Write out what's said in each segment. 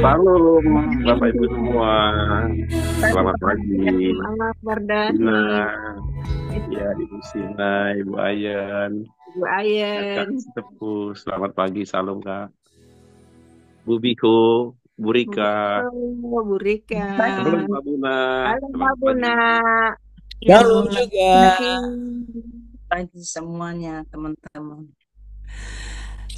Salam Bapak Ibu semua. Selamat pagi. Selamat Mardani, Sina, ya Ibu Sina, Ibu Ayan, Ibu Kak Ayen. Sepuh. Selamat pagi, salam Kak. Bu Biko, Bu Rika, Halo, Bu Rika. salam Pak Buna. Halo, Mbak Selamat Buna. pagi. Yang Shalom juga. lagi Pagi semuanya teman-teman.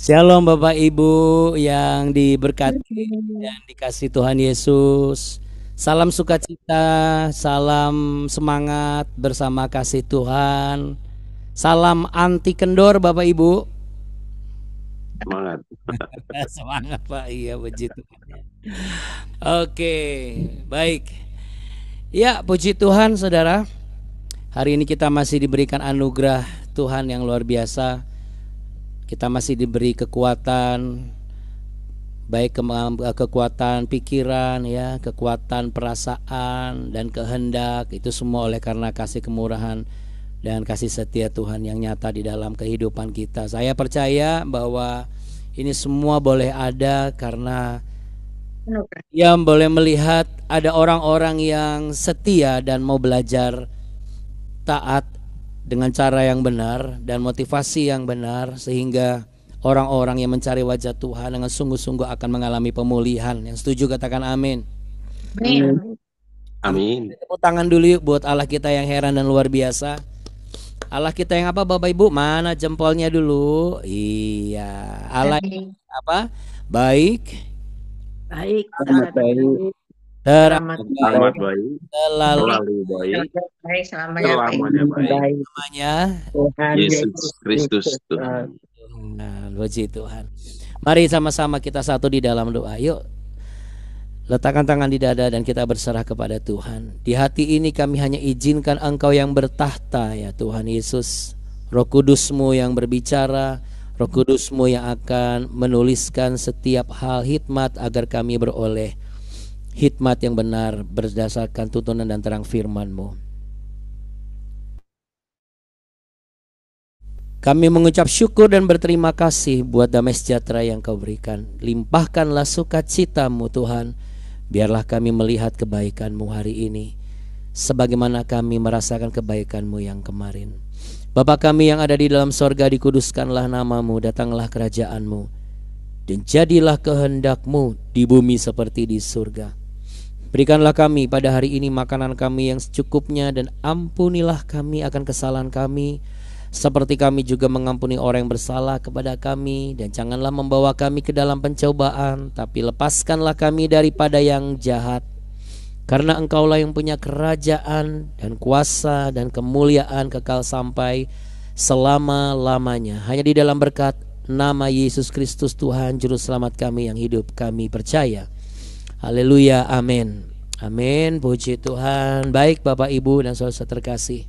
Shalom Bapak Ibu yang diberkati dan dikasih Tuhan Yesus. Salam sukacita, salam semangat bersama kasih Tuhan. Salam anti kendor Bapak Ibu. Semangat. Semangat Pak, iya puji Tuhan. Oke, baik. Ya, puji Tuhan saudara. Hari ini kita masih diberikan anugerah Tuhan yang luar biasa. Kita masih diberi kekuatan, baik kekuatan pikiran ya, kekuatan perasaan dan kehendak. Itu semua oleh karena kasih kemurahan dan kasih setia Tuhan yang nyata di dalam kehidupan kita. Saya percaya bahwa ini semua boleh ada karena yang boleh melihat ada orang-orang yang setia dan mau belajar taat dengan cara yang benar dan motivasi yang benar, sehingga orang-orang yang mencari wajah Tuhan dengan sungguh-sungguh akan mengalami pemulihan. Yang setuju katakan amin. Amin. Tepuk tangan dulu yuk buat Allah kita yang heran dan luar biasa. Allah kita yang apa Bapak Ibu? Mana jempolnya dulu? Iya, Allah yang apa? Baik. baik. Selamat Selamat baik. Selalu Selalu baik. Selamanya Selamanya baik. namanya Yesus Kristus Tuhan. Nah, puji Tuhan. Mari sama-sama kita satu di dalam doa. Yuk, letakkan tangan di dada dan kita berserah kepada Tuhan. Di hati ini kami hanya izinkan Engkau yang bertahta ya Tuhan Yesus. Roh Kudus-Mu yang berbicara, Roh Kudus-Mu yang akan menuliskan setiap hal hikmat agar kami beroleh hikmat yang benar berdasarkan tuntunan dan terang firman-Mu. Kami mengucap syukur dan berterima kasih buat damai sejahtera yang Kau berikan. Limpahkanlah sukacita-Mu Tuhan. Biarlah kami melihat kebaikan-Mu hari ini, sebagaimana kami merasakan kebaikan-Mu yang kemarin. Bapa kami yang ada di dalam sorga, dikuduskanlah nama-Mu, datanglah kerajaan-Mu, dan jadilah kehendak-Mu di bumi seperti di surga. Berikanlah kami pada hari ini makanan kami yang secukupnya, dan ampunilah kami akan kesalahan kami, seperti kami juga mengampuni orang yang bersalah kepada kami. Dan janganlah membawa kami ke dalam pencobaan, tapi lepaskanlah kami daripada yang jahat. Karena Engkaulah yang punya kerajaan dan kuasa dan kemuliaan kekal sampai selama-lamanya. Hanya di dalam berkat nama Yesus Kristus Tuhan Juru Selamat kami yang hidup, kami percaya. Haleluya, amin. Amin, puji Tuhan. Baik Bapak Ibu dan saudara terkasih,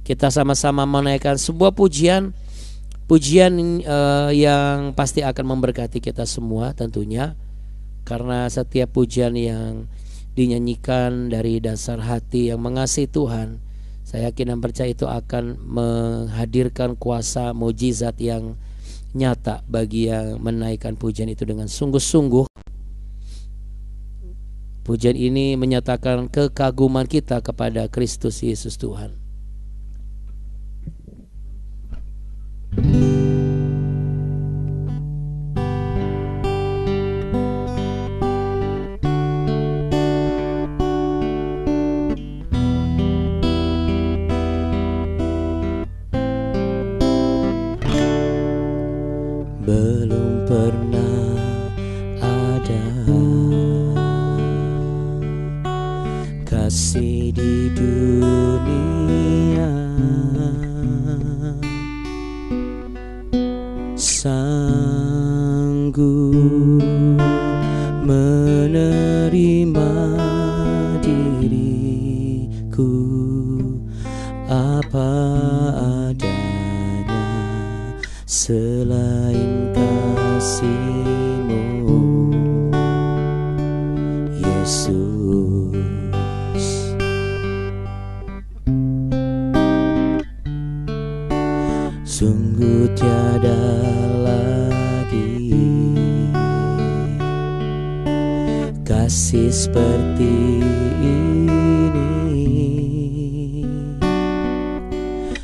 kita sama-sama menaikkan sebuah pujian yang pasti akan memberkati kita semua tentunya. Karena setiap pujian yang dinyanyikan dari dasar hati yang mengasihi Tuhan, saya yakin dan percaya itu akan menghadirkan kuasa mujizat yang nyata bagi yang menaikkan pujian itu dengan sungguh-sungguh. Pujian ini menyatakan kekaguman kita kepada Kristus Yesus Tuhan. Belum pernah ada kasih di dunia sanggup menerima diriku apa adanya, selain kasih-Mu Yesus. Sungguh tiada lagi kasih seperti ini,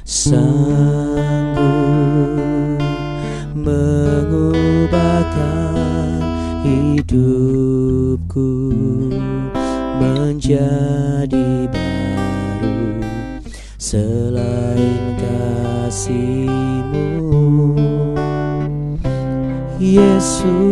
sanggup mengubahkan hidupku menjadi baru. Selain kasih-Mu, Yesus,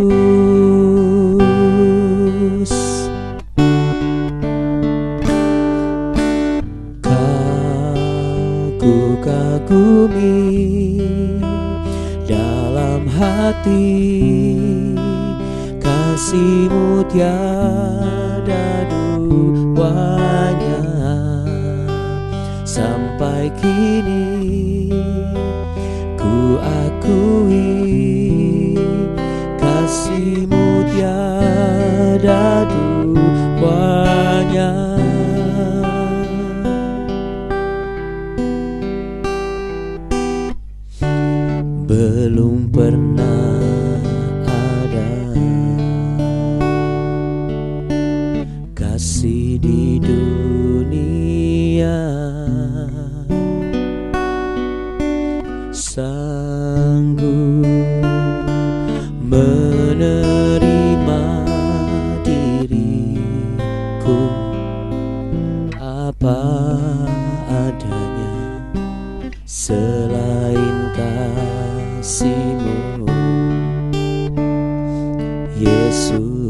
ku kagumi dalam hati, kasih-Mu tiada duanya. Sampai kini ku akui, kasih-Mu tiada duanya. Belum pernah ada kasih di dunia sanggup menerima diriku apa adanya. Selain kasih-Mu, Yesus.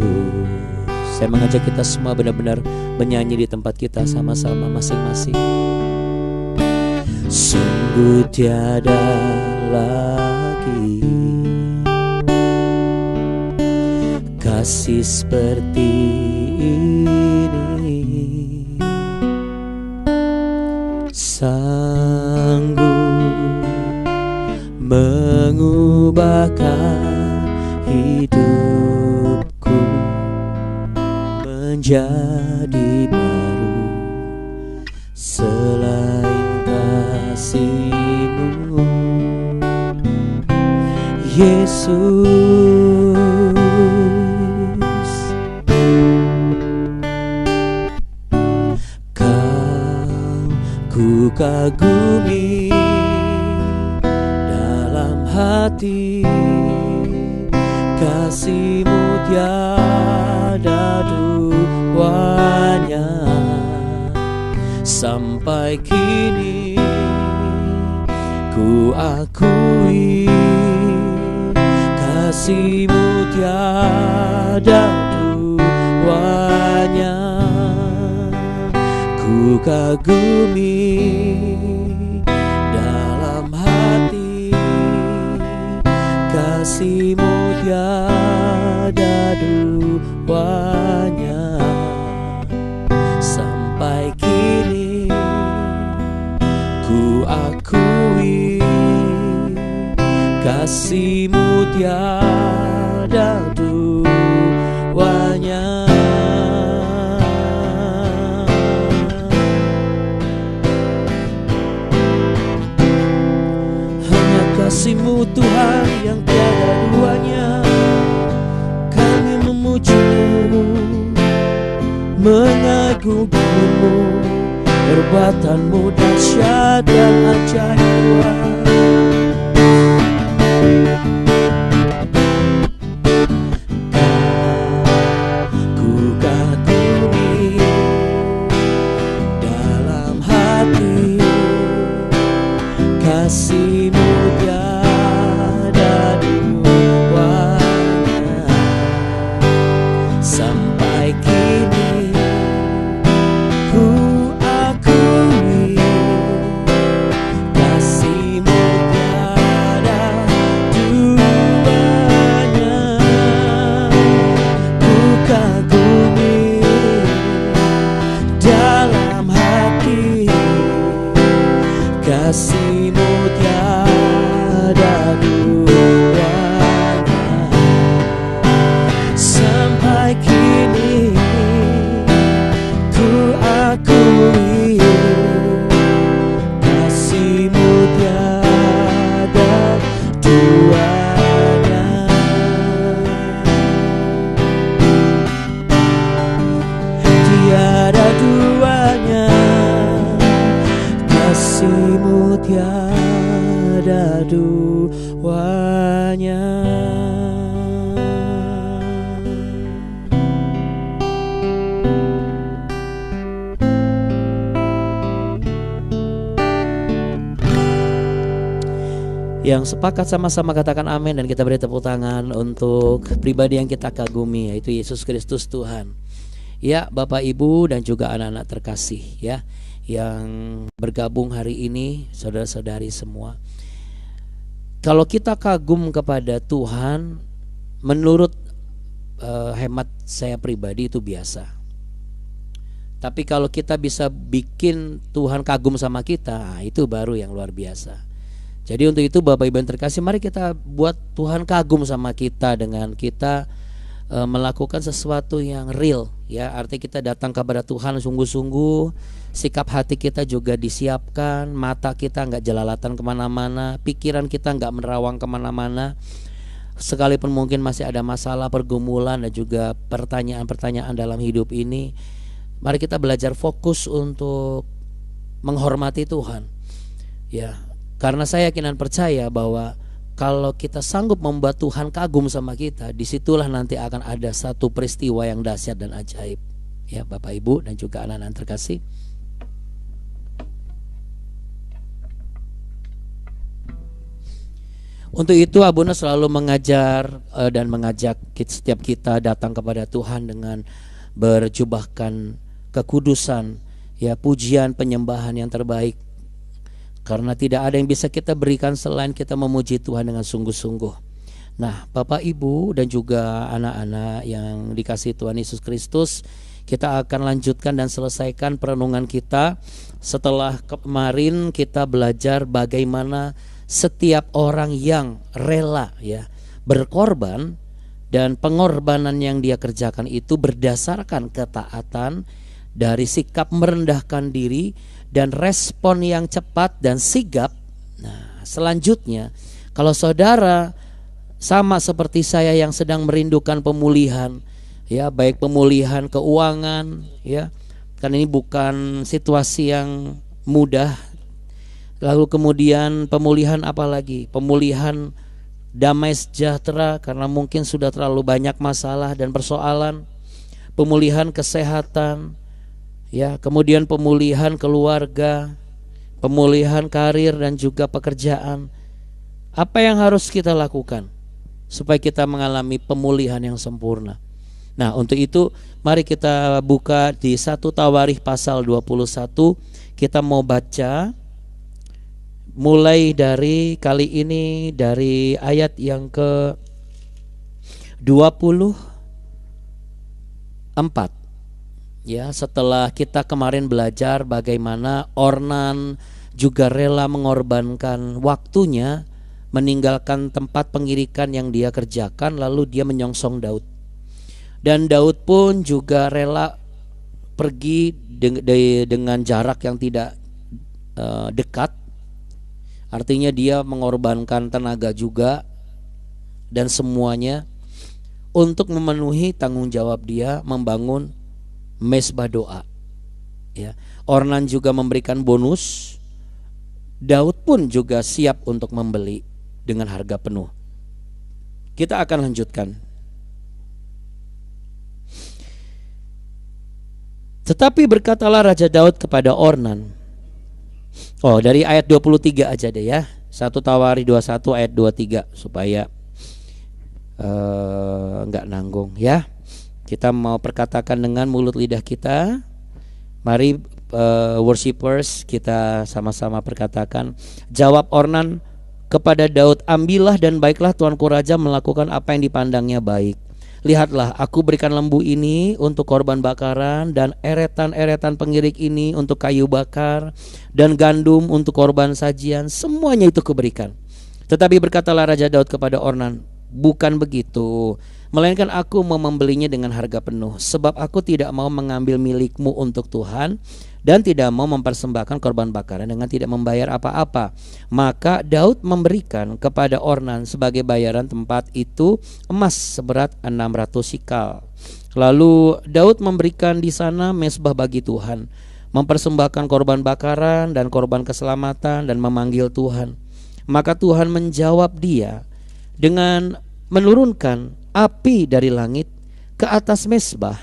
Saya mengajak kita semua benar-benar menyanyi di tempat kita sama-sama masing-masing. Sungguh tiada lagi kasih seperti ini, sanggup mengubahkan hidupku menjadi baru. Selain kasih-Mu, Yesus, ku kagumi dalam hati, kasih-Mu tiada duanya. Sampai kini ku akui, kasih-Mu tiada duanya. Ku kagumi dalam hati, kasih-Mu tiada duanya. Sampai kini ku akui, kasih-Mu tiada duanya. Hanya kasih-Mu Tuhan yang tiada duanya. Kami memuji-Mu, mengagumi-Mu, perbuatan-Mu dahsyat dan ajaib. Ku kagumi dalam hati, kasih-Mu tiada duanya. Sampai kini ku akui, kasih-Mu tiada kepadanya. Yang sepakat sama-sama katakan amin, dan kita beri tepuk tangan untuk pribadi yang kita kagumi, yaitu Yesus Kristus Tuhan. Ya, Bapak Ibu dan juga anak-anak terkasih ya, yang bergabung hari ini, saudara-saudari semua. Kalau kita kagum kepada Tuhan, menurut hemat saya pribadi itu biasa. Tapi kalau kita bisa bikin Tuhan kagum sama kita, itu baru yang luar biasa. Jadi untuk itu Bapak Ibu yang terkasih, mari kita buat Tuhan kagum sama kita dengan kita melakukan sesuatu yang real ya. Artinya kita datang kepada Tuhan sungguh-sungguh, sikap hati kita juga disiapkan, mata kita nggak jelalatan kemana-mana, pikiran kita nggak menerawang kemana-mana. Sekalipun mungkin masih ada masalah, pergumulan dan juga pertanyaan-pertanyaan dalam hidup ini, mari kita belajar fokus untuk menghormati Tuhan ya. Karena saya yakin dan percaya bahwa kalau kita sanggup membuat Tuhan kagum sama kita, disitulah nanti akan ada satu peristiwa yang dahsyat dan ajaib ya, Bapak Ibu dan juga anak-anak terkasih. Untuk itu Abuna selalu mengajar dan mengajak setiap kita datang kepada Tuhan dengan berjubahkan kekudusan ya, pujian penyembahan yang terbaik. Karena tidak ada yang bisa kita berikan selain kita memuji Tuhan dengan sungguh-sungguh. Nah, Bapak Ibu dan juga anak-anak yang dikasihi Tuhan Yesus Kristus, kita akan lanjutkan dan selesaikan perenungan kita. Setelah kemarin kita belajar bagaimana setiap orang yang rela ya berkorban, dan pengorbanan yang dia kerjakan itu berdasarkan ketaatan dari sikap merendahkan diri dan respon yang cepat dan sigap. Nah, selanjutnya kalau saudara sama seperti saya yang sedang merindukan pemulihan ya, baik pemulihan keuangan ya, karena ini bukan situasi yang mudah. Lalu kemudian pemulihan apa lagi? Pemulihan damai sejahtera karena mungkin sudah terlalu banyak masalah dan persoalan. Pemulihan kesehatan ya, kemudian pemulihan keluarga, pemulihan karir dan juga pekerjaan. Apa yang harus kita lakukan supaya kita mengalami pemulihan yang sempurna? Nah, untuk itu mari kita buka di 1 Tawarikh pasal 21. Kita mau baca mulai dari kali ini dari ayat yang ke 24. Ya, setelah kita kemarin belajar bagaimana Ornan juga rela mengorbankan waktunya, meninggalkan tempat pengirikan yang dia kerjakan, lalu dia menyongsong Daud. Dan Daud pun juga rela pergi dengan jarak yang tidak dekat. Artinya dia mengorbankan tenaga juga dan semuanya untuk memenuhi tanggung jawab dia membangun mesbah doa ya. Ornan juga memberikan bonus. Daud pun juga siap untuk membeli dengan harga penuh. Kita akan lanjutkan. Tetapi berkatalah Raja Daud kepada Ornan. Dari ayat 23 aja deh ya. 1 Tawarikh 21 ayat 23 supaya enggak nanggung ya. Kita mau perkatakan dengan mulut lidah kita. Mari worshipers, kita sama-sama perkatakan. Jawab Ornan kepada Daud, ambillah dan baiklah tuanku raja melakukan apa yang dipandangnya baik. Lihatlah, aku berikan lembu ini untuk korban bakaran, dan eretan-eretan pengirik ini untuk kayu bakar, dan gandum untuk korban sajian. Semuanya itu kuberikan. Tetapi berkatalah Raja Daud kepada Ornan, bukan begitu, melainkan aku mau membelinya dengan harga penuh, sebab aku tidak mau mengambil milikmu untuk Tuhan, dan tidak mau mempersembahkan korban bakaran dengan tidak membayar apa-apa. Maka Daud memberikan kepada Ornan sebagai bayaran tempat itu emas seberat 600 sikal. Lalu Daud memberikan di sana mesbah bagi Tuhan, mempersembahkan korban bakaran dan korban keselamatan, dan memanggil Tuhan. Maka Tuhan menjawab dia dengan menurunkan api dari langit ke atas mezbah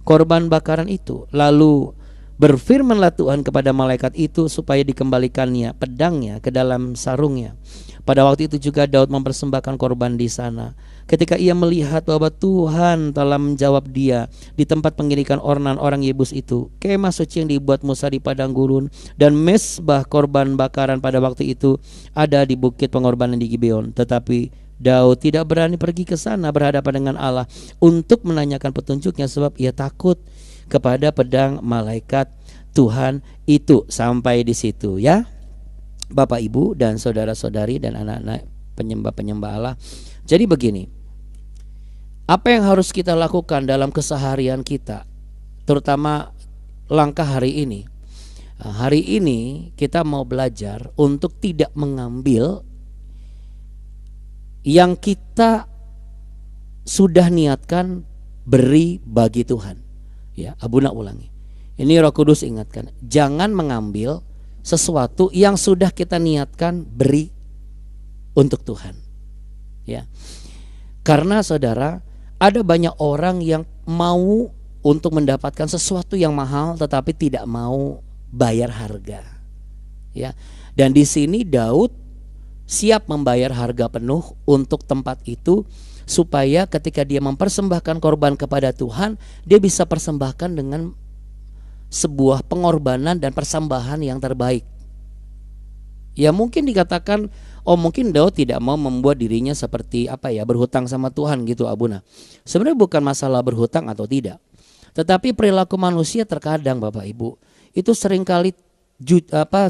korban bakaran itu. Lalu berfirmanlah Tuhan kepada malaikat itu supaya dikembalikannya pedangnya ke dalam sarungnya. Pada waktu itu juga Daud mempersembahkan korban di sana. Ketika ia melihat bahwa Tuhan telah menjawab dia di tempat pengirikan ornan orang Yebus itu, kemah suci yang dibuat Musa di padang gurun dan mezbah korban bakaran pada waktu itu ada di bukit pengorbanan di Gibeon. Tetapi Daud tidak berani pergi ke sana berhadapan dengan Allah untuk menanyakan petunjuknya, sebab ia takut kepada pedang malaikat Tuhan itu. Sampai di situ ya Bapak Ibu dan saudara-saudari dan anak-anak penyembah-penyembah Allah. Jadi begini, apa yang harus kita lakukan dalam keseharian kita, terutama langkah hari ini. Hari ini kita mau belajar untuk tidak mengambil yang kita sudah niatkan beri bagi Tuhan. Ya, Abuna ulangi. Ini Roh Kudus ingatkan, jangan mengambil sesuatu yang sudah kita niatkan beri untuk Tuhan. Ya. Karena saudara, ada banyak orang yang mau untuk mendapatkan sesuatu yang mahal tetapi tidak mau bayar harga. Ya. Dan di sini Daud siap membayar harga penuh untuk tempat itu, supaya ketika dia mempersembahkan korban kepada Tuhan, dia bisa persembahkan dengan sebuah pengorbanan dan persembahan yang terbaik. Ya mungkin dikatakan, oh mungkin Daud tidak mau membuat dirinya seperti berhutang sama Tuhan gitu Abuna. Sebenarnya bukan masalah berhutang atau tidak, tetapi perilaku manusia terkadang Bapak Ibu itu seringkali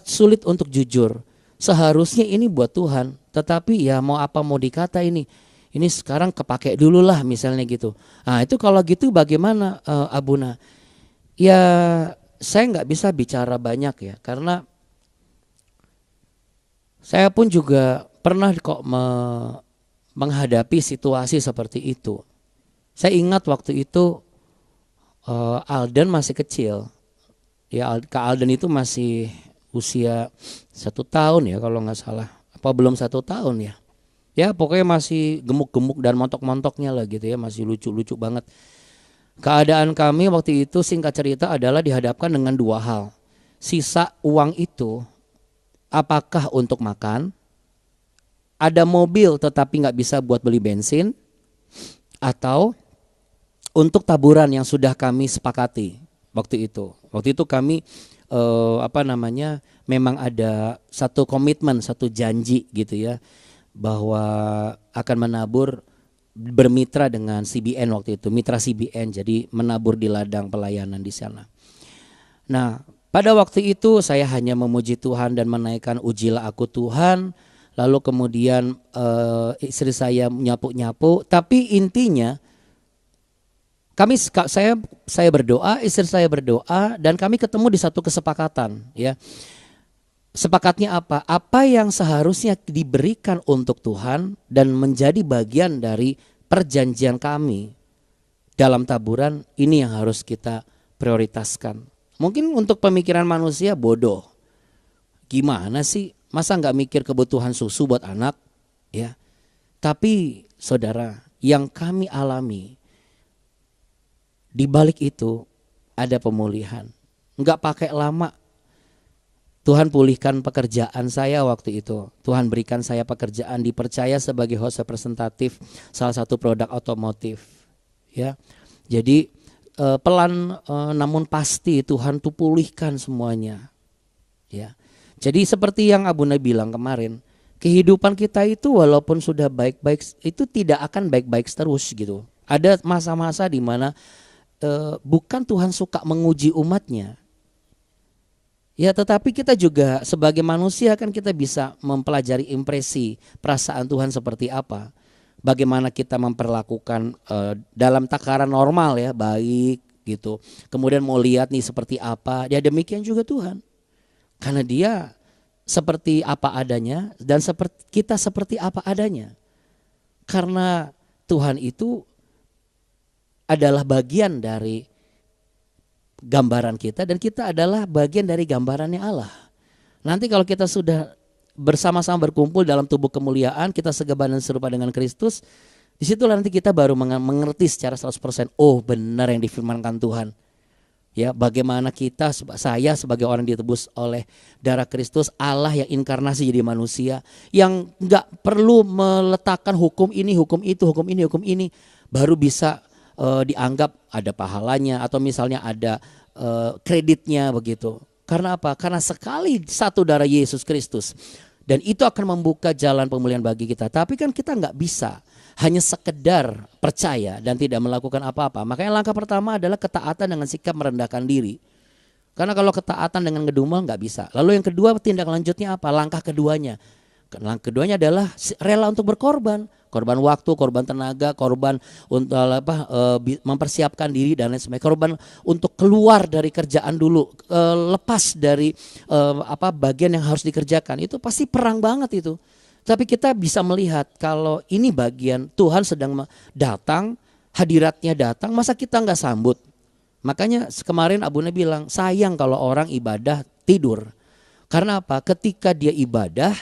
sulit untuk jujur. Seharusnya ini buat Tuhan, tetapi ya mau dikata ini sekarang kepake dulu lah misalnya gitu. Nah itu kalau gitu bagaimana Abuna? Ya saya nggak bisa bicara banyak ya, karena saya pun juga pernah kok menghadapi situasi seperti itu. Saya ingat waktu itu Alden masih kecil. Ya Kak Alden itu masih usia 1 tahun ya kalau nggak salah. Apa belum 1 tahun ya? Ya pokoknya masih gemuk-gemuk dan montok-montoknya lah gitu ya, masih lucu-lucu banget. Keadaan kami waktu itu singkat cerita adalah dihadapkan dengan 2 hal. Sisa uang itu apakah untuk makan, ada mobil tetapi nggak bisa buat beli bensin, atau untuk taburan yang sudah kami sepakati waktu itu. Waktu itu kami memang ada satu komitmen, satu janji gitu ya, bahwa akan menabur, bermitra dengan CBN waktu itu, mitra CBN, jadi menabur di ladang pelayanan di sana. Nah pada waktu itu saya hanya memuji Tuhan dan menaikkan ujilah aku Tuhan. Lalu kemudian istri saya nyapu-nyapu. Tapi intinya saya berdoa, istri saya berdoa, dan kami ketemu di satu kesepakatan. Ya, sepakatnya apa? Apa yang seharusnya diberikan untuk Tuhan dan menjadi bagian dari perjanjian kami dalam taburan, ini yang harus kita prioritaskan. Mungkin untuk pemikiran manusia bodoh. Gimana sih? Masa nggak mikir kebutuhan susu buat anak? Ya. Tapi saudara, yang kami alami di balik itu ada pemulihan. Nggak pakai lama. Tuhan pulihkan pekerjaan saya waktu itu. Tuhan berikan saya pekerjaan, dipercaya sebagai host representatif salah satu produk otomotif. Ya. Jadi pelan namun pasti Tuhan tuh pulihkan semuanya. Ya. Jadi seperti yang Abuna bilang kemarin, kehidupan kita itu walaupun sudah baik-baik, itu tidak akan baik-baik terus gitu. Ada masa-masa di mana bukan Tuhan suka menguji umatnya. Ya, tetapi kita juga sebagai manusia kan kita bisa mempelajari impresi perasaan Tuhan seperti apa. Bagaimana kita memperlakukan dalam takaran normal ya, baik gitu. Kemudian mau lihat nih seperti apa. Ya demikian juga Tuhan. Karena dia seperti apa adanya dan kita seperti apa adanya. Karena Tuhan itu adalah bagian dari gambaran kita dan kita adalah bagian dari gambarannya Allah. Nanti kalau kita sudah bersama-sama berkumpul dalam tubuh kemuliaan, kita segaban dan serupa dengan Kristus. Disitulah nanti kita baru mengerti secara 100%, oh benar yang difirmankan Tuhan. Ya, bagaimana saya sebagai orang ditebus oleh darah Kristus, Allah yang inkarnasi jadi manusia, yang nggak perlu meletakkan hukum ini, hukum itu, hukum ini, hukum ini, baru bisa dianggap ada pahalanya atau misalnya ada kreditnya begitu. Karena apa? Karena sekali satu darah Yesus Kristus, dan itu akan membuka jalan pemulihan bagi kita. Tapi kan kita nggak bisa hanya sekedar percaya dan tidak melakukan apa-apa. Makanya langkah pertama adalah ketaatan dengan sikap merendahkan diri. Karena kalau ketaatan dengan ngedumel nggak bisa. Lalu yang kedua, tindak lanjutnya apa? Langkah keduanya. Langkah keduanya adalah rela untuk berkorban. Korban waktu, korban tenaga, korban untuk mempersiapkan diri dan lain sebagainya. Korban untuk keluar dari kerjaan dulu, lepas dari bagian yang harus dikerjakan. Itu pasti perang banget itu. Tapi kita bisa melihat kalau ini bagian Tuhan sedang datang, hadiratnya datang, masa kita nggak sambut? Makanya kemarin Abuna bilang, sayang kalau orang ibadah tidur. Karena apa? Ketika dia ibadah,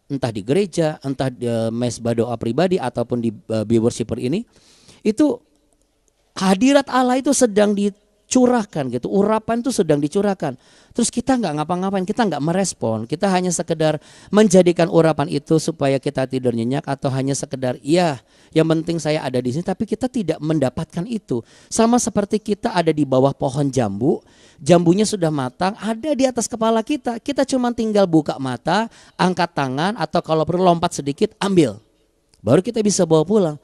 entah di gereja, entah di mesbah doa pribadi ataupun di worshipper ini, itu hadirat Allah itu sedang dicurahkan gitu, urapan itu sedang dicurahkan. Terus kita nggak ngapa-ngapain, kita nggak merespon, kita hanya sekedar menjadikan urapan itu supaya kita tidur nyenyak, atau hanya sekedar ya yang penting saya ada di sini, tapi kita tidak mendapatkan itu. Sama seperti kita ada di bawah pohon jambu, jambunya sudah matang, ada di atas kepala kita. Kita cuma tinggal buka mata, angkat tangan, atau kalau perlu lompat sedikit, ambil. Baru kita bisa bawa pulang.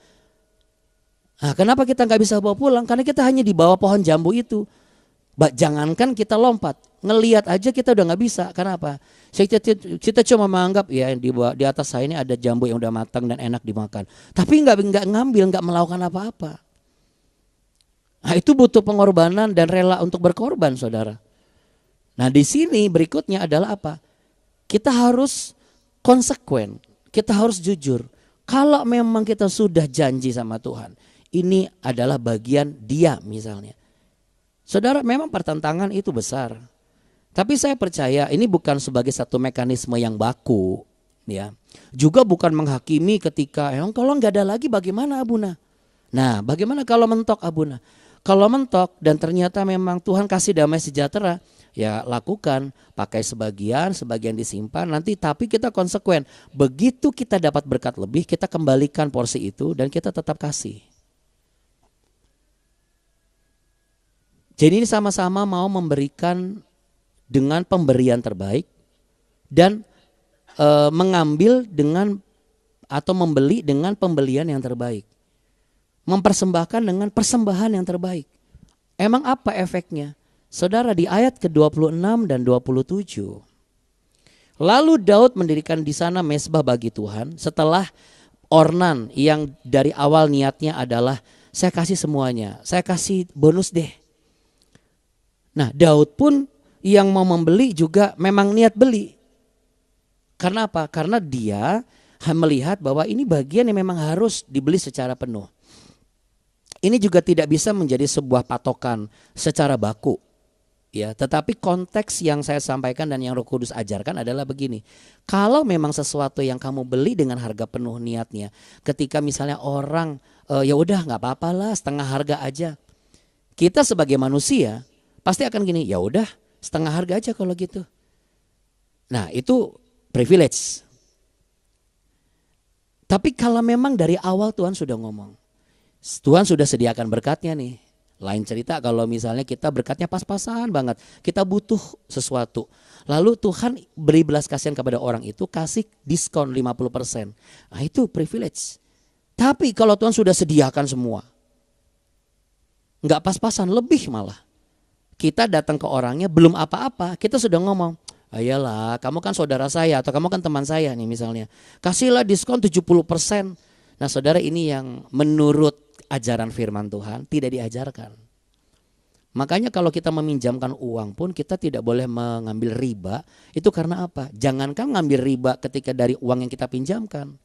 Nah, kenapa kita nggak bisa bawa pulang? Karena kita hanya di bawah pohon jambu itu. Jangankan kita lompat, ngelihat aja kita udah nggak bisa. Kenapa? Kita cuma menganggap ya di atas saya ini ada jambu yang udah matang dan enak dimakan. Tapi nggak ngambil, nggak melakukan apa-apa. Nah, itu butuh pengorbanan dan rela untuk berkorban, saudara. Nah, di sini berikutnya adalah apa? Kita harus konsekuen, kita harus jujur. Kalau memang kita sudah janji sama Tuhan, ini adalah bagian Dia misalnya. Saudara, memang pertentangan itu besar. Tapi saya percaya ini bukan sebagai satu mekanisme yang baku, ya. Juga bukan menghakimi ketika kalau nggak ada lagi bagaimana Abuna? Nah, bagaimana kalau mentok Abuna? Kalau mentok dan ternyata memang Tuhan kasih damai sejahtera, ya lakukan, pakai sebagian disimpan nanti, tapi kita konsekuen. Begitu kita dapat berkat lebih, kita kembalikan porsi itu dan kita tetap kasih. Jadi ini sama-sama mau memberikan dengan pemberian terbaik dan mengambil dengan atau membeli dengan pembelian yang terbaik. Mempersembahkan dengan persembahan yang terbaik. Emang apa efeknya? Saudara, di ayat ke-26 dan 27. Lalu Daud mendirikan di sana mezbah bagi Tuhan setelah Ornan yang dari awal niatnya adalah saya kasih semuanya, saya kasih bonus deh. Nah, Daud pun yang mau membeli juga memang niat beli. Karena apa? Karena dia melihat bahwa ini bagian yang memang harus dibeli secara penuh. Ini juga tidak bisa menjadi sebuah patokan secara baku. Ya, tetapi konteks yang saya sampaikan dan yang Roh Kudus ajarkan adalah begini. Kalau memang sesuatu yang kamu beli dengan harga penuh niatnya, ketika misalnya orang ya udah nggak apa-apalah setengah harga aja. Kita sebagai manusia pasti akan gini, ya udah setengah harga aja kalau gitu. Nah, itu privilege. Tapi kalau memang dari awal Tuhan sudah ngomong, Tuhan sudah sediakan berkatnya nih. Lain cerita kalau misalnya kita berkatnya pas-pasan banget, kita butuh sesuatu. Lalu Tuhan beri belas kasihan kepada orang itu, kasih diskon 50%. Nah, itu privilege. Tapi kalau Tuhan sudah sediakan semua, nggak pas-pasan, lebih malah. Kita datang ke orangnya belum apa-apa, kita sudah ngomong, ayolah kamu kan saudara saya atau kamu kan teman saya nih misalnya. Kasihlah diskon 70%. Nah, saudara, ini yang menurut ajaran firman Tuhan tidak diajarkan. Makanya kalau kita meminjamkan uang pun kita tidak boleh mengambil riba. Itu karena apa? Jangankan ngambil riba ketika dari uang yang kita pinjamkan.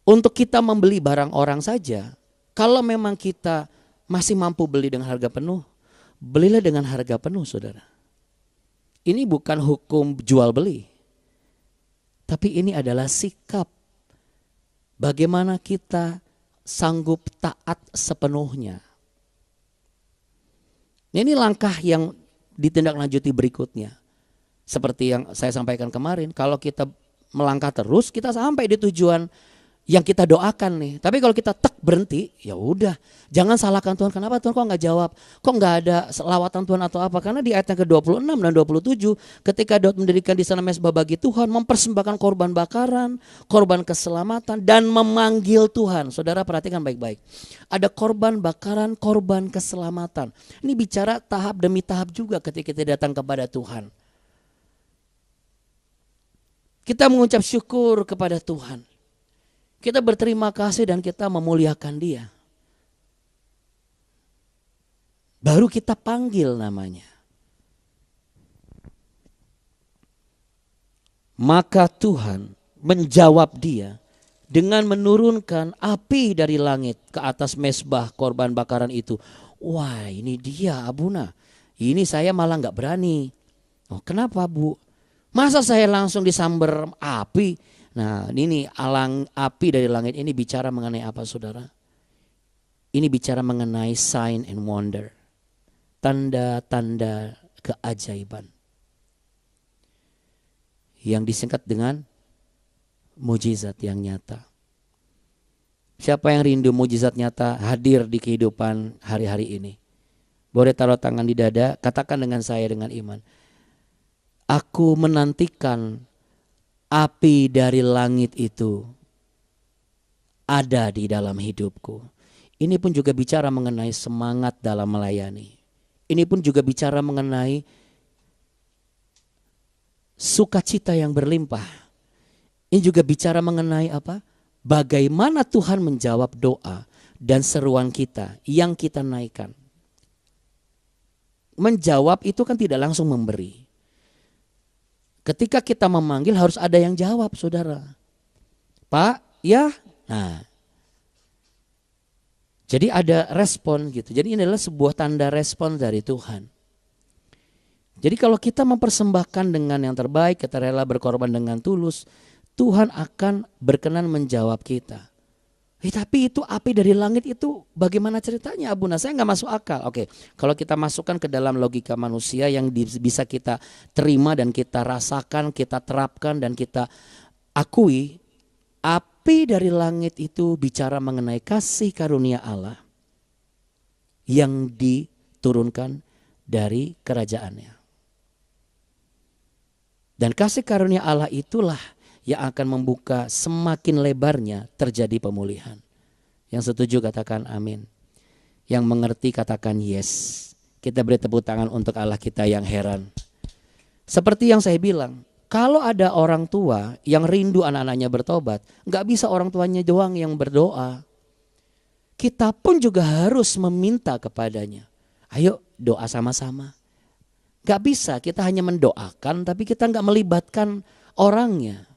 Untuk kita membeli barang orang saja, kalau memang kita masih mampu beli dengan harga penuh, belilah dengan harga penuh, saudara. Ini bukan hukum jual beli. Tapi ini adalah sikap. Bagaimana kita sanggup taat sepenuhnya. Ini langkah yang ditindaklanjuti berikutnya. Seperti yang saya sampaikan kemarin, kalau kita melangkah terus, kita sampai di tujuan yang kita doakan nih. Tapi kalau kita berhenti, ya udah. Jangan salahkan Tuhan. Kenapa Tuhan kok nggak jawab? Kok nggak ada lawatan Tuhan atau apa? Karena di ayat yang ke-26 dan 27, ketika Daud mendirikan di sana mezbah bagi Tuhan, mempersembahkan korban bakaran, korban keselamatan, dan memanggil Tuhan. Saudara perhatikan baik-baik. Ada korban bakaran, korban keselamatan. Ini bicara tahap demi tahap juga ketika kita datang kepada Tuhan. Kita mengucap syukur kepada Tuhan. Kita berterima kasih dan kita memuliakan Dia. Baru kita panggil namanya. Maka Tuhan menjawab dia dengan menurunkan api dari langit ke atas mezbah korban bakaran itu. Wah, ini dia Abuna. Ini saya malah gak berani. Oh, kenapa Bu? Masa saya langsung disamber api? Nah, ini alang api dari langit ini bicara mengenai apa, saudara? Ini bicara mengenai sign and wonder. Tanda-tanda keajaiban. Yang disingkat dengan mujizat yang nyata. Siapa yang rindu mujizat nyata hadir di kehidupan hari-hari ini? Boleh taruh tangan di dada, katakan dengan saya dengan iman. Aku menantikan api dari langit itu ada di dalam hidupku. Ini pun juga bicara mengenai semangat dalam melayani. Ini pun juga bicara mengenai sukacita yang berlimpah. Ini juga bicara mengenai apa? Bagaimana Tuhan menjawab doa dan seruan kita yang kita naikkan. Menjawab itu kan tidak langsung memberi. Ketika kita memanggil harus ada yang jawab, saudara. Pak, ya. Nah, jadi ada respon gitu. Jadi ini adalah sebuah tanda respon dari Tuhan. Jadi kalau kita mempersembahkan dengan yang terbaik, kita rela berkorban dengan tulus, Tuhan akan berkenan menjawab kita. Tapi itu api dari langit itu bagaimana ceritanya, Abuna? Saya nggak masuk akal. Oke, kalau kita masukkan ke dalam logika manusia yang bisa kita terima dan kita rasakan, kita terapkan dan kita akui, api dari langit itu bicara mengenai kasih karunia Allah yang diturunkan dari kerajaannya. Dan kasih karunia Allah itulah yang akan membuka semakin lebarnya terjadi pemulihan. Yang setuju katakan amin. Yang mengerti katakan yes. Kita beri tepuk tangan untuk Allah kita yang heran. Seperti yang saya bilang, kalau ada orang tua yang rindu anak-anaknya bertobat, gak bisa orang tuanya doang yang berdoa. Kita pun juga harus meminta kepadanya. Ayo doa sama-sama. Gak bisa kita hanya mendoakan tapi kita gak melibatkan orangnya.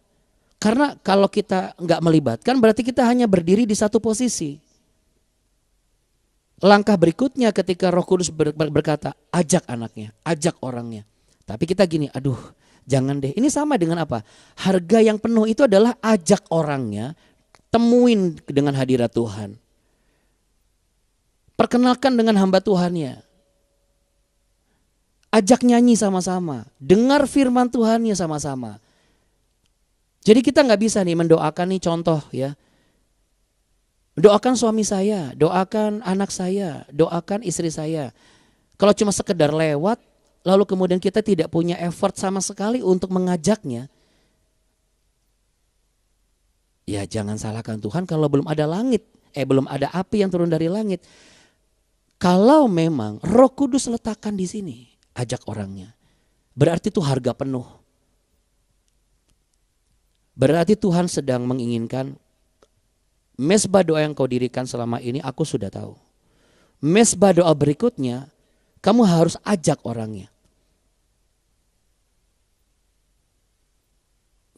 Karena kalau kita nggak melibatkan berarti kita hanya berdiri di satu posisi. Langkah berikutnya ketika Roh Kudus berkata, ajak anaknya, ajak orangnya. Tapi kita gini, aduh jangan deh. Ini sama dengan apa? Harga yang penuh itu adalah ajak orangnya, temuin dengan hadirat Tuhan. Perkenalkan dengan hamba Tuhannya. Ajak nyanyi sama-sama, dengar firman Tuhannya sama-sama. Jadi kita nggak bisa nih mendoakan nih contoh ya. Doakan suami saya, doakan anak saya, doakan istri saya. Kalau cuma sekedar lewat, lalu kemudian kita tidak punya effort sama sekali untuk mengajaknya. Ya jangan salahkan Tuhan kalau belum ada langit, belum ada api yang turun dari langit. Kalau memang Roh Kudus letakkan di sini, ajak orangnya. Berarti itu harga penuh. Berarti Tuhan sedang menginginkan mezbah doa yang kau dirikan selama ini aku sudah tahu. Mezbah doa berikutnya kamu harus ajak orangnya.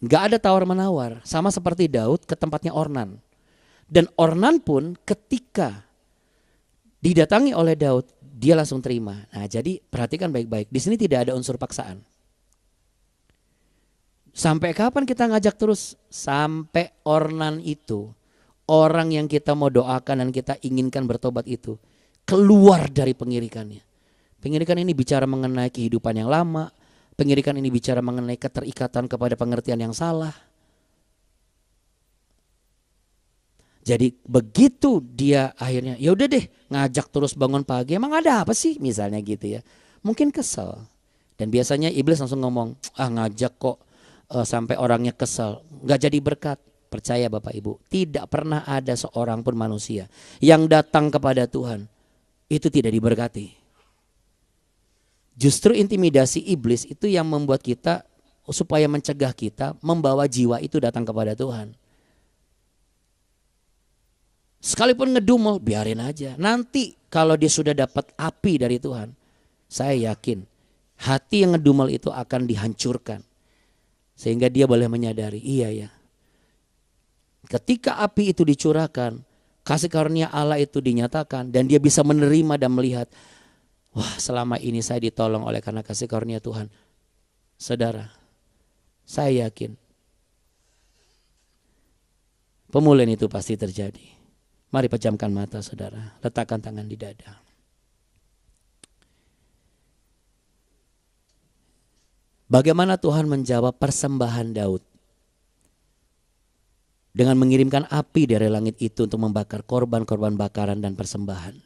Gak ada tawar-menawar, sama seperti Daud ke tempatnya Ornan. Dan Ornan pun ketika didatangi oleh Daud, dia langsung terima. Nah jadi perhatikan baik-baik, di sini tidak ada unsur paksaan. Sampai kapan kita ngajak terus? Sampai Ornan itu, orang yang kita mau doakan dan kita inginkan bertobat itu, keluar dari pengirikannya. Pengirikan ini bicara mengenai kehidupan yang lama. Pengirikan ini bicara mengenai keterikatan kepada pengertian yang salah. Jadi begitu dia akhirnya, ya udah deh ngajak terus bangun pagi, emang ada apa sih misalnya gitu ya. Mungkin kesel. Dan biasanya iblis langsung ngomong, ngajak kok sampai orangnya kesel, nggak jadi berkat. Percaya Bapak Ibu, tidak pernah ada seorang pun manusia yang datang kepada Tuhan itu tidak diberkati. Justru intimidasi iblis itu yang membuat kita, supaya mencegah kita membawa jiwa itu datang kepada Tuhan. Sekalipun ngedumel, biarin aja. Nanti kalau dia sudah dapat api dari Tuhan, saya yakin hati yang ngedumel itu akan dihancurkan. Sehingga dia boleh menyadari, iya ya. Ketika api itu dicurahkan, kasih karunia Allah itu dinyatakan, dan dia bisa menerima dan melihat, wah, selama ini saya ditolong oleh karena kasih karunia Tuhan. Saudara, saya yakin pemulihan itu pasti terjadi. Mari pejamkan mata saudara, letakkan tangan di dada. Bagaimana Tuhan menjawab persembahan Daud? Dengan mengirimkan api dari langit itu untuk membakar korban-korban bakaran dan persembahan.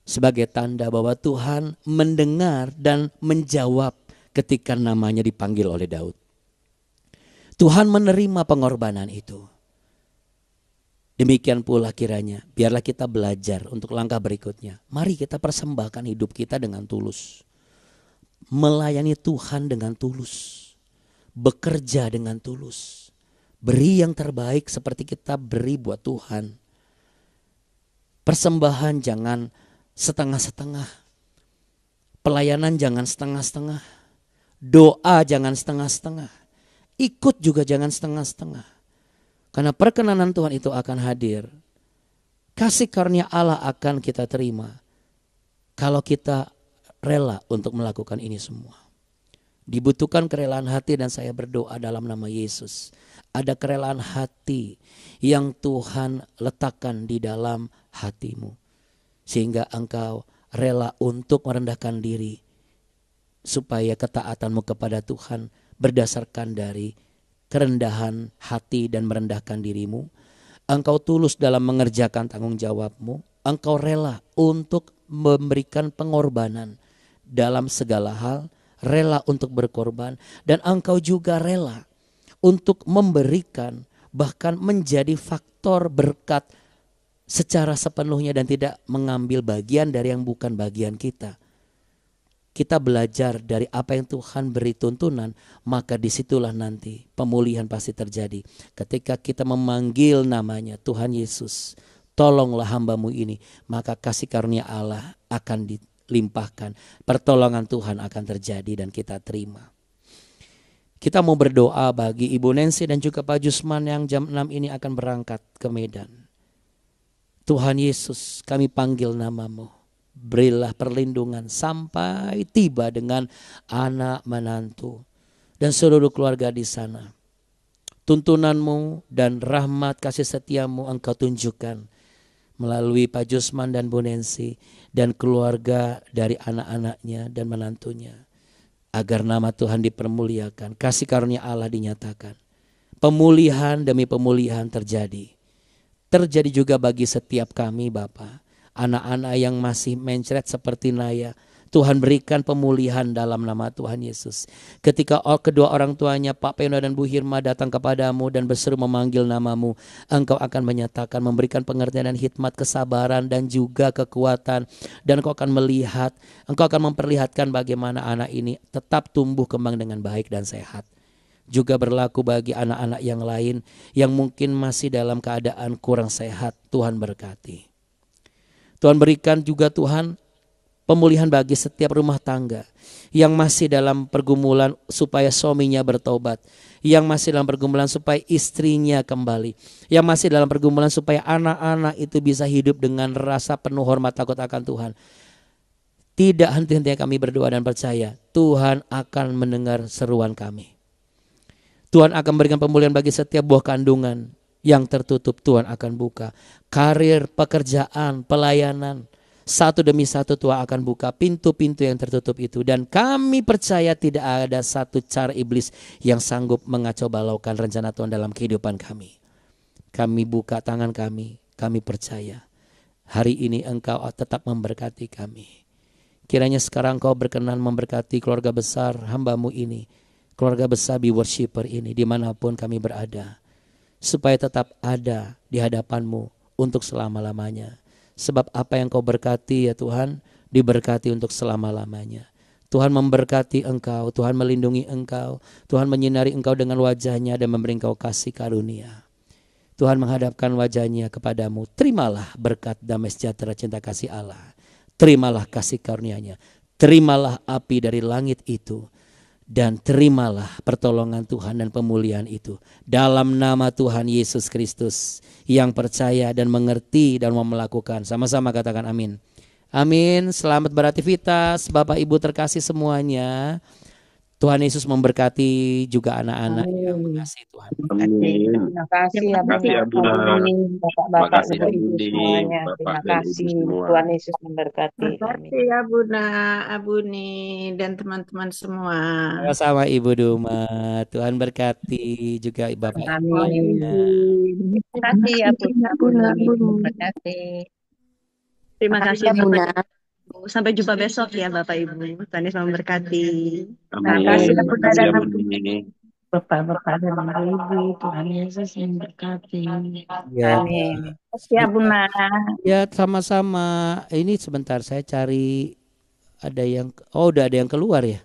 Sebagai tanda bahwa Tuhan mendengar dan menjawab ketika namanya dipanggil oleh Daud. Tuhan menerima pengorbanan itu. Demikian pula kiranya, biarlah kita belajar untuk langkah berikutnya. Mari kita persembahkan hidup kita dengan tulus. Melayani Tuhan dengan tulus. Bekerja dengan tulus. Beri yang terbaik seperti kita beri buat Tuhan. Persembahan jangan setengah-setengah. Pelayanan jangan setengah-setengah. Doa jangan setengah-setengah. Ikut juga jangan setengah-setengah. Karena perkenanan Tuhan itu akan hadir. Kasih karunia Allah akan kita terima. Kalau kita rela untuk melakukan ini semua. Dibutuhkan kerelaan hati dan saya berdoa dalam nama Yesus. Ada kerelaan hati yang Tuhan letakkan di dalam hatimu. Sehingga engkau rela untuk merendahkan diri. Supaya ketaatanmu kepada Tuhan berdasarkan dari kerendahan hati dan merendahkan dirimu. Engkau tulus dalam mengerjakan tanggung jawabmu. Engkau rela untuk memberikan pengorbanan dalam segala hal. Rela untuk berkorban. Dan engkau juga rela untuk memberikan, bahkan menjadi faktor berkat secara sepenuhnya dan tidak mengambil bagian dari yang bukan bagian kita. Kita belajar dari apa yang Tuhan beri tuntunan, maka disitulah nanti pemulihan pasti terjadi. Ketika kita memanggil namanya Tuhan Yesus, tolonglah hambamu ini, maka kasih karunia Allah akan dilimpahkan. Pertolongan Tuhan akan terjadi dan kita terima. Kita mau berdoa bagi Ibu Nancy dan juga Pak Jusman yang jam 6 ini akan berangkat ke Medan. Tuhan Yesus, kami panggil namamu. Berilah perlindungan sampai tiba dengan anak menantu dan seluruh keluarga di sana. Tuntunanmu dan rahmat kasih setiamu engkau tunjukkan melalui Pak Jusman dan Bu Nancy dan keluarga dari anak-anaknya dan menantunya. Agar nama Tuhan dipermuliakan, kasih karunia Allah dinyatakan. Pemulihan demi pemulihan terjadi. Terjadi juga bagi setiap kami Bapa. Anak-anak yang masih mencret seperti Naya. Tuhan berikan pemulihan dalam nama Tuhan Yesus. Ketika kedua orang tuanya Pak Peno dan Bu Hirma datang kepadamu dan berseru memanggil namamu. Engkau akan menyatakan, memberikan pengertian dan hikmat, kesabaran dan juga kekuatan. Dan engkau akan melihat, engkau akan memperlihatkan bagaimana anak ini tetap tumbuh kembang dengan baik dan sehat. Juga berlaku bagi anak-anak yang lain yang mungkin masih dalam keadaan kurang sehat. Tuhan berkati. Tuhan berikan juga Tuhan pemulihan bagi setiap rumah tangga yang masih dalam pergumulan supaya suaminya bertobat. Yang masih dalam pergumulan supaya istrinya kembali. Yang masih dalam pergumulan supaya anak-anak itu bisa hidup dengan rasa penuh hormat takut akan Tuhan. Tidak henti-hentinya kami berdoa dan percaya Tuhan akan mendengar seruan kami. Tuhan akan berikan pemulihan bagi setiap buah kandungan yang tertutup. Tuhan akan buka karir, pekerjaan, pelayanan. Satu demi satu Tuhan akan buka pintu-pintu yang tertutup itu. Dan kami percaya tidak ada satu cara iblis yang sanggup mengacau balaukan rencana Tuhan dalam kehidupan kami. Kami buka tangan kami percaya. Hari ini Engkau tetap memberkati kami. Kiranya sekarang Engkau berkenan memberkati keluarga besar hamba-Mu ini. Keluarga besar Be Worshipper ini dimanapun kami berada. Supaya tetap ada di hadapan-Mu untuk selama-lamanya. Sebab apa yang Kau berkati ya Tuhan, diberkati untuk selama-lamanya. Tuhan memberkati Engkau, Tuhan melindungi Engkau, Tuhan menyinari Engkau dengan wajah-Nya dan memberi Engkau kasih karunia. Tuhan menghadapkan wajah-Nya kepadamu. Terimalah berkat damai sejahtera cinta kasih Allah. Terimalah kasih karunia-Nya. Terimalah api dari langit itu. Dan terimalah pertolongan Tuhan dan pemulihan itu. Dalam nama Tuhan Yesus Kristus yang percaya dan mengerti dan mau melakukan. Sama-sama katakan amin. Amin. Selamat beraktivitas Bapak Ibu terkasih semuanya. Tuhan Yesus memberkati juga anak-anak yang mengasihi Tuhan. Amin. Terima kasih ya Terima kasih Abuna. Bapak-bapak, Makasih ibu-ibu Abudi, semuanya. Bapak Terima dan Ibu kasih. semua. Tuhan Yesus memberkati. Terima Amin. kasih ya Bunda, Abuni, dan teman-teman semua. Sama-sama Ibu Duma. Tuhan berkati juga Bapak. Amin. Terima kasih ya Bunda. Terima kasih. Terima kasih ya Bunda. Sampai jumpa besok ya Bapak Ibu. Tuhan Yesus memberkati. Amin. kasih, Terima Abuna kasih dan Abuni. Bapak-bapak dan ibu, Tuhan Yesus memberkati. Ya, Amin. Terima kasih ya Bunda. ya sama-sama. Ini sebentar saya cari ada yang udah ada yang keluar ya.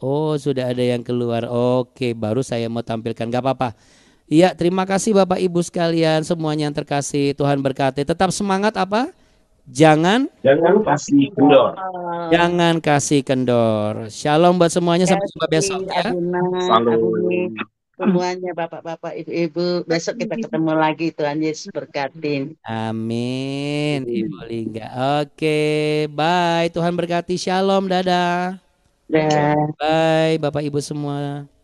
Oh, sudah ada yang keluar. Oke, baru saya mau tampilkan. Gak apa-apa. Iya, terima kasih Bapak Ibu sekalian semuanya yang terkasih. Tuhan berkati. Tetap semangat apa? Jangan kasih kendor. Jangan kasih kendor. Shalom buat semuanya, sampai jumpa besok ya. Salam. Semuanya bapak-bapak, ibu-ibu, besok kita ketemu lagi. Tuhan Yesus berkatin. Amin. Ibu Lingga. Oke, bye. Tuhan berkati. Shalom, dadah. Dah. Bye Bapak Ibu semua.